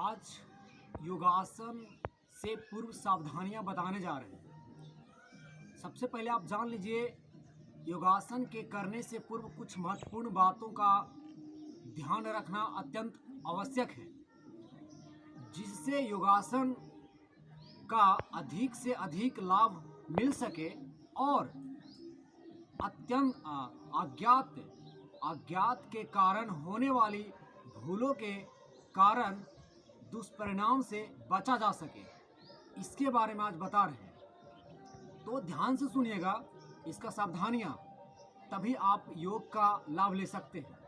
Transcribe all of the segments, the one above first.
आज योगासन से पूर्व सावधानियां बताने जा रहे हैं। सबसे पहले आप जान लीजिए, योगासन के करने से पूर्व कुछ महत्वपूर्ण बातों का ध्यान रखना अत्यंत आवश्यक है, जिससे योगासन का अधिक से अधिक लाभ मिल सके और अत्यंत अज्ञात के कारण होने वाली भूलों के कारण दुष्परिणाम से बचा जा सके। इसके बारे में आज बता रहे हैं, तो ध्यान से सुनिएगा इसका सावधानियां, तभी आप योग का लाभ ले सकते हैं।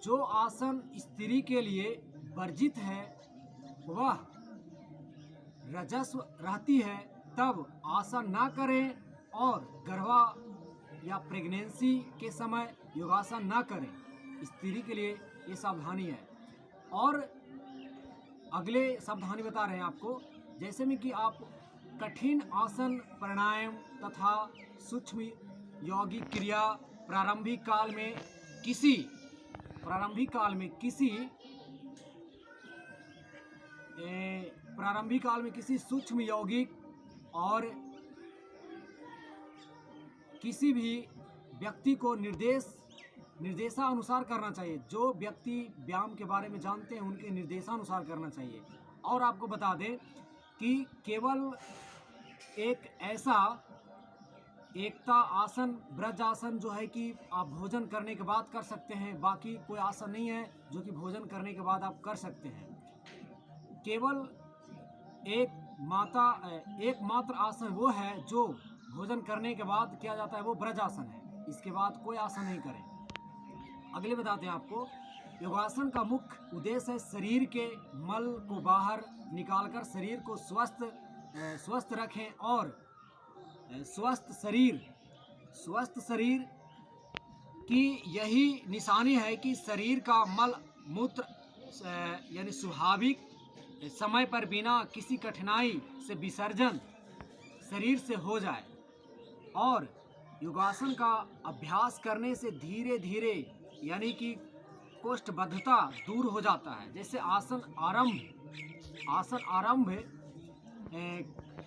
जो आसन स्त्री के लिए वर्जित है वह रजस्व रहती है तब आसन ना करें, और गर्भा या प्रेगनेंसी के समय योगासन ना करें। स्त्री के लिए ये सावधानी है। और अगले सावधानी बता रहे हैं आपको, जैसे में कि आप कठिन आसन, प्राणायाम तथा सूक्ष्म यौगिक क्रिया प्रारंभिक काल में किसी सूक्ष्म यौगिक और किसी भी व्यक्ति को निर्देशानुसार करना चाहिए। जो व्यक्ति व्यायाम के बारे में जानते हैं उनके निर्देशानुसार करना चाहिए। और आपको बता दें कि केवल एक ऐसा एकता आसन, ब्रज आसन जो है कि आप भोजन करने के बाद कर सकते हैं, बाकी कोई आसन नहीं है जो कि भोजन करने के बाद आप कर सकते हैं। केवल एकमात्र आसन वो है जो भोजन करने के बाद किया जाता है, वो ब्रज आसन है। इसके बाद कोई आसन नहीं करें। अगले बताते हैं आपको, योगासन का मुख्य उद्देश्य है शरीर के मल को बाहर निकालकर शरीर को स्वस्थ रखें, और स्वस्थ शरीर की यही निशानी है कि शरीर का मल मूत्र यानी स्वाभाविक समय पर बिना किसी कठिनाई से विसर्जन शरीर से हो जाए। और योगासन का अभ्यास करने से धीरे धीरे यानी कि कोष्ठबद्धता दूर हो जाता है। जैसे आसन आरंभ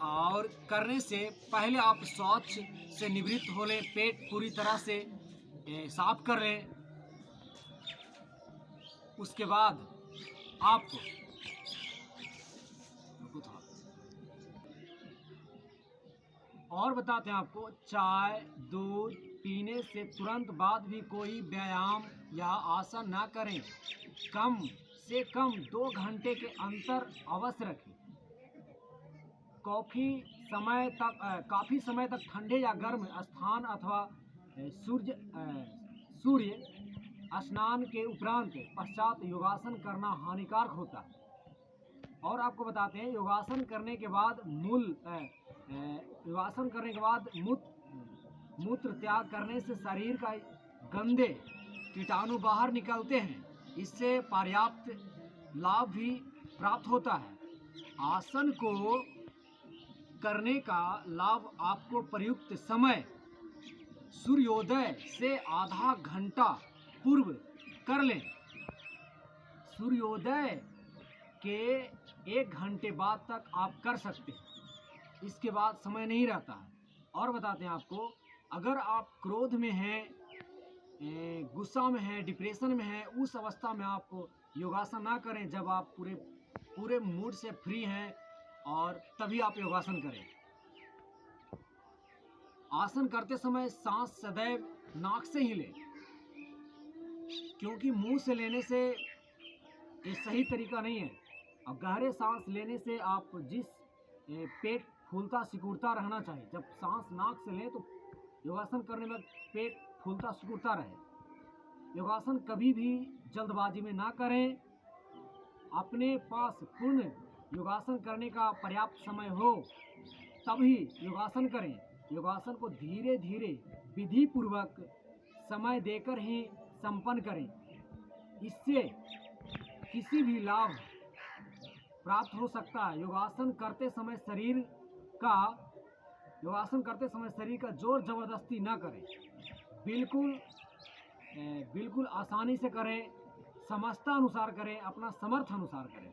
और करने से पहले आप शौच से निवृत्त हो लें, पेट पूरी तरह से साफ कर लें। उसके बाद आप और बताते हैं आपको, चाय दूध पीने से तुरंत बाद भी कोई व्यायाम या आसन ना करें। कम से कम 2 घंटे के अंतर अवश्य रखें। काफ़ी समय तक ठंडे या गर्म स्थान अथवा सूर्य स्नान के पश्चात योगासन करना हानिकारक होता है। और आपको बताते हैं, योगासन करने के बाद मूत्र त्याग करने से शरीर का गंदे कीटाणु बाहर निकलते हैं। इससे पर्याप्त लाभ भी प्राप्त होता है। आसन को करने का लाभ आपको प्रयुक्त समय सूर्योदय से आधा घंटा पूर्व कर लें। सूर्योदय के 1 घंटे बाद तक आप कर सकते हैं, इसके बाद समय नहीं रहता है। और बताते हैं आपको, अगर आप क्रोध में हैं, गुस्सा में हैं, डिप्रेशन में हैं, उस अवस्था में आप योगासन ना करें। जब आप पूरे मूड से फ्री हैं और तभी आप योगासन करें। आसन करते समय सांस सदैव नाक से ही लें, क्योंकि मुंह से लेने से ये सही तरीका नहीं है। अब गहरे सांस लेने से आप पेट फूलता सिकुड़ता रहना चाहिए। जब सांस नाक से लें तो योगासन करने में पेट फूलता सिकुड़ता रहे। योगासन कभी भी जल्दबाजी में ना करें। अपने पास पूर्ण योगासन करने का पर्याप्त समय हो तभी योगासन करें। योगासन को धीरे धीरे विधि पूर्वक समय देकर ही संपन्न करें। इससे किसी भी लाभ प्राप्त हो सकता है। योगासन करते समय शरीर का जोर जबरदस्ती ना करें। बिल्कुल आसानी से करें, समझता अनुसार करें, अपना समर्थ अनुसार करें।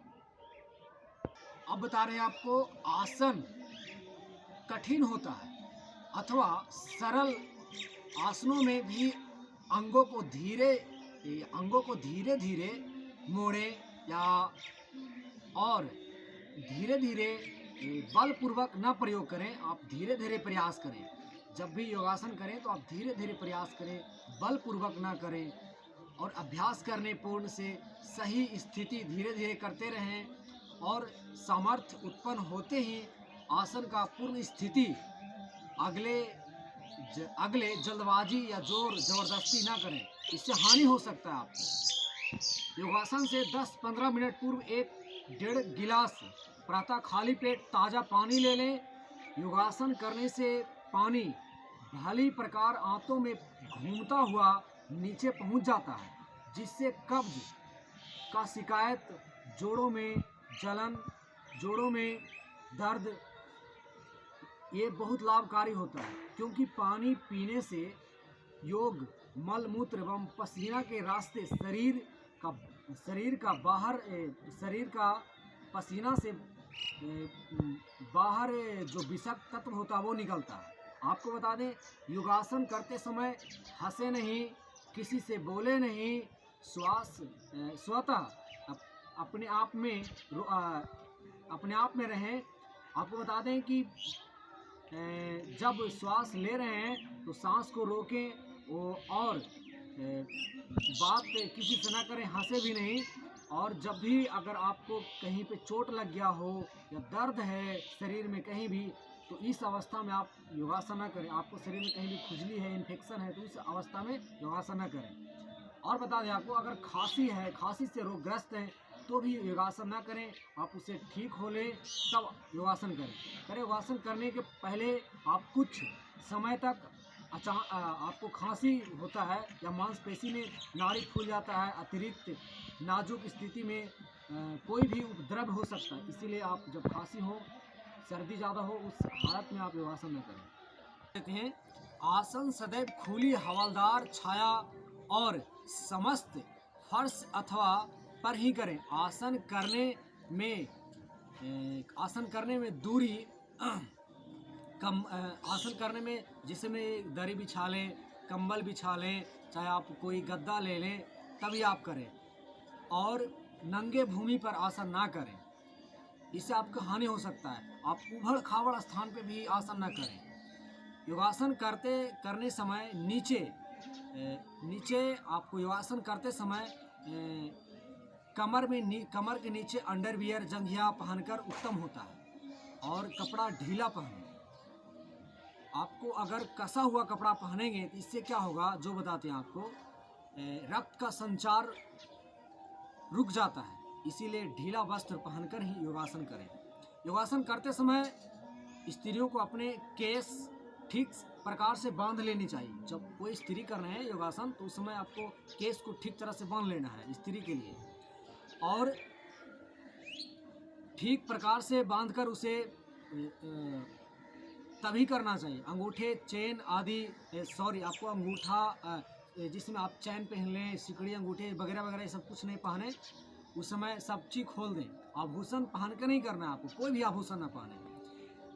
अब बता रहे हैं आपको आसन कठिन होता है अथवा सरल आसनों में भी अंगों को धीरे धीरे मोड़े या और धीरे धीरे बलपूर्वक न प्रयोग करें। आप धीरे धीरे प्रयास करें। जब भी योगासन करें तो आप धीरे धीरे प्रयास करें, बलपूर्वक ना करें। और अभ्यास करने पूर्ण से सही स्थिति धीरे धीरे करते रहें और सामर्थ्य उत्पन्न होते ही आसन का पूर्ण स्थिति अगले जल्दबाजी या जोर जबरदस्ती ना करें, इससे हानि हो सकता है आपको। योगासन से 10-15 मिनट पूर्व 1-1.5 गिलास प्रातः खाली पेट ताज़ा पानी ले लें। योगासन करने से पानी भली प्रकार आंतों में घूमता हुआ नीचे पहुंच जाता है, जिससे कब्ज का शिकायत, जोड़ों में जलन, जोड़ों में दर्द, ये बहुत लाभकारी होता है। क्योंकि पानी पीने से योग मल मूत्र एवं पसीना के रास्ते शरीर का पसीना से बाहर जो विषाक्त तत्व होता है वो निकलता है। आपको बता दें, योगासन करते समय हंसे नहीं, किसी से बोले नहीं, स्वतः अपने आप में रहें। आपको बता दें कि जब श्वास ले रहे हैं तो सांस को रोकें और बात किसी से ना करें, हंसे भी नहीं। और जब भी अगर आपको कहीं पे चोट लग गया हो या दर्द है शरीर में कहीं भी, तो इस अवस्था में आप योगासन ना करें। आपको शरीर में कहीं भी खुजली है, इन्फेक्शन है, तो इस अवस्था में योगासन ना करें। और बता दें आपको, अगर खांसी है, खांसी से रोगग्रस्त हैं, तो भी योगासन ना करें। आप उसे ठीक हो लें तब योगासन करें। योगासन करने के पहले आप कुछ समय तक आपको खांसी होता है या मांसपेशी में नाड़ी फूल जाता है, अतिरिक्त नाजुक स्थिति में कोई भी उपद्रव हो सकता है। इसीलिए आप जब खांसी हो, सर्दी ज़्यादा हो, उस हालत में आप योगासन न करें। कहते हैं आसन सदैव खुली हवादार छाया और समस्त फर्श अथवा पर ही करें। आसन करने में दूरी आसन करने में जिसमें दरी बिछा लें, कंबल बिछा लें, चाहे आप कोई गद्दा ले लें, तभी आप करें। और नंगे भूमि पर आसन ना करें, इससे आपको हानि हो सकता है। आप उबड़ खाबड़ स्थान पे भी आसन ना करें। योगासन करने समय नीचे आपको योगासन करते समय कमर के नीचे अंडरवियर जंघिया पहनकर उत्तम होता है। और कपड़ा ढीला पहने। आपको अगर कसा हुआ कपड़ा पहनेंगे तो इससे क्या होगा, जो बताते हैं आपको, रक्त का संचार रुक जाता है। इसीलिए ढीला वस्त्र पहनकर ही योगासन करें। योगासन करते समय स्त्रियों को अपने केस ठीक प्रकार से बांध लेनी चाहिए। जब कोई स्त्री कर रहे हैं योगासन, तो उस समय आपको केस को ठीक तरह से बांध लेना है स्त्री के लिए, और ठीक प्रकार से बांधकर उसे तभी करना चाहिए। अंगूठे, चेन आदि आपको अंगूठा जिसमें आप चैन पहन लें, सिकड़ी, अंगूठे वगैरह वगैरह सब कुछ नहीं पहने। उस समय सब चीज़ खोल दें। आभूषण पहन कर नहीं करना है आपको, कोई भी आभूषण ना पहने।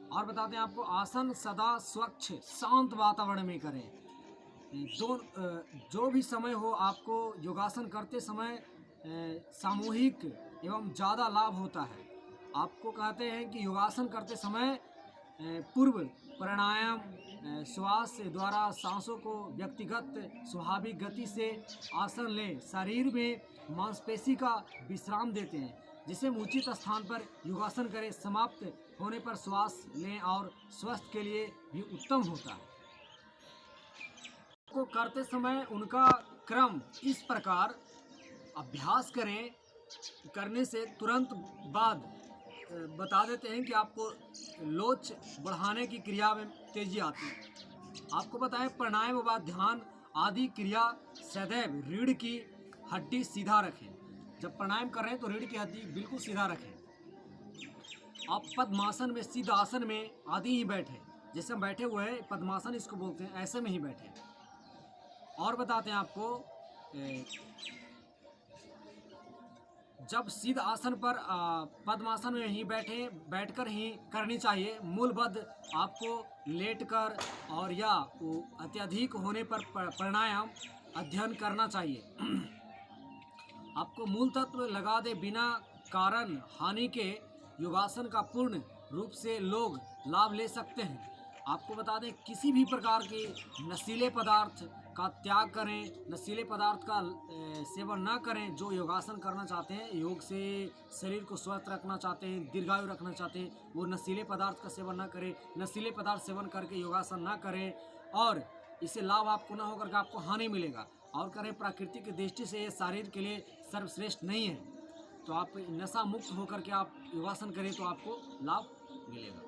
और बताते हैं आपको, आसन सदा स्वच्छ शांत वातावरण में करें। जो भी समय हो, आपको योगासन करते समय सामूहिक एवं ज़्यादा लाभ होता है। आपको कहते हैं कि योगासन करते समय पूर्व प्राणायाम, श्वास द्वारा सांसों को व्यक्तिगत स्वाभाविक गति से आसन लें। शरीर में मांसपेशी का विश्राम देते हैं, जिसे उचित स्थान पर योगासन करें। समाप्त होने पर श्वास लें और स्वास्थ्य के लिए भी उत्तम होता है। को करते समय उनका क्रम इस प्रकार अभ्यास करने से तुरंत बाद बता देते हैं कि आपको लोच बढ़ाने की क्रिया में तेजी आती है। आपको बताएं, प्राणायाम व ध्यान आदि क्रिया सदैव रीढ़ की हड्डी सीधा रखें। जब प्राणायाम कर रहे हैं तो रीढ़ की हड्डी बिल्कुल सीधा रखें। आप पद्मासन में, सिद्ध आसन में आदि ही बैठे, जैसे हम बैठे हुए हैं, पद्मासन इसको बोलते हैं, ऐसे में ही बैठे। और बताते हैं आपको, जब सिद्ध आसन पर पद्मासन में ही बैठकर ही करनी चाहिए। मूलबद्ध आपको लेटकर और या अत्यधिक होने पर प्राणायाम अध्ययन करना चाहिए। आपको मूल तत्व लगा दे बिना कारण हानि के योगासन का पूर्ण रूप से लोग लाभ ले सकते हैं। आपको बता दें, किसी भी प्रकार के नशीले पदार्थ का त्याग करें, नशीले पदार्थ का सेवन ना करें। जो योगासन करना चाहते हैं, योग से शरीर को स्वस्थ रखना चाहते हैं, दीर्घायु रखना चाहते हैं, वो नशीले पदार्थ का सेवन ना करें। नशीले पदार्थ सेवन करके योगासन ना करें और इससे लाभ आपको ना होकर के आपको हानि मिलेगा। और करें, प्राकृतिक की दृष्टि से ये शरीर के लिए सर्वश्रेष्ठ नहीं है। तो आप नशा मुक्त होकर के आप योगासन करें तो आपको लाभ मिलेगा।